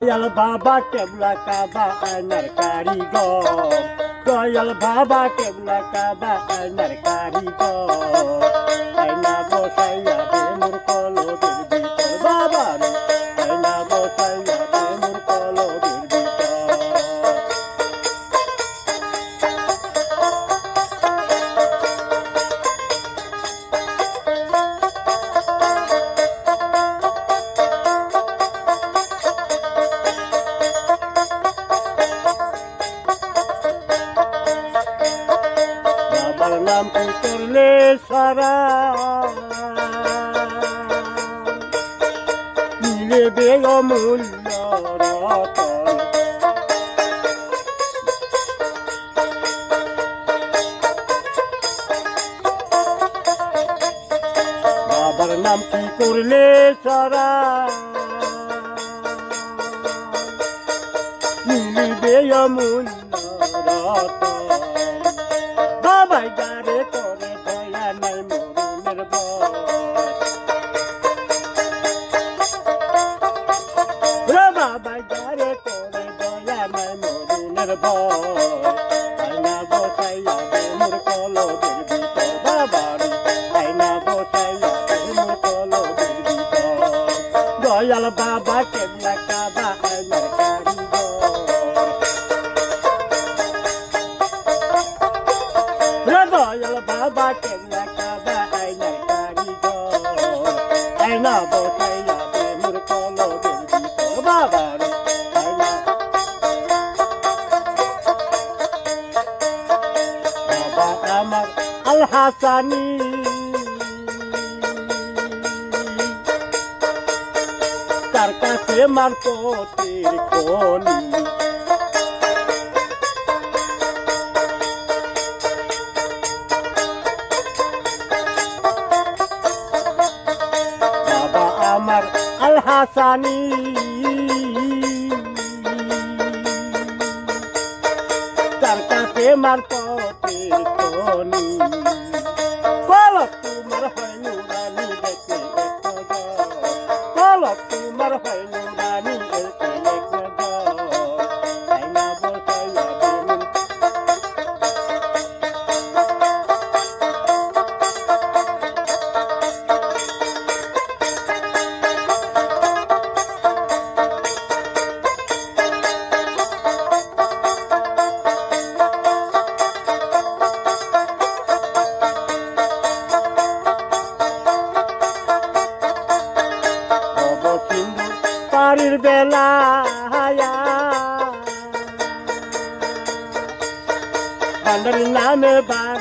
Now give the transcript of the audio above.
দয়াল বাবা কেবলা কাবা আয়নার কারিগর, দয়াল বাবা কেবলা কাবা আয়নার কারিগর। আয়না বসাইয়া দে মোর কলবের ভিতর বাবা রে, আয়না বসাইয়া দে মোর কলবের ভিতর। নাম কি করলে সারা মিলে বেগমূল্য রতন। বাবার নাম কি করলে সারা মিলিবে অমূল্য রতন। বাবাই গারে করে দয়া নাই মরুনের বর, বাবাই গারে করে দয়া নাই মরুনের বর। আয়না বসাইয়া দে মোর কলবের ভিতর বাবার, আয়না বসাইয়া দে মোর কলবের ভিতর। দয়াল বাবা কেবলা কাবা আয়নার কারিগর, দয়াল বাবা কেবলা কাবা আয়নার কারিগর। আয়না বসাইয়া দে মোর কলবের ভিতর বাবা রে, আয়না। বাবা আমার আল হাসানি তার কাছে মারফতের খনি। আমার আল হাসানি তার কাছে মারফতের খনি। কলক তোমার হয় নুরানি দেখে এক নজর, কলক তোমার হয় নুরানি দেখে এক নজর। আয়না বসাইয়া দে মোর পারির বেলা ভান্ডারি নামে বান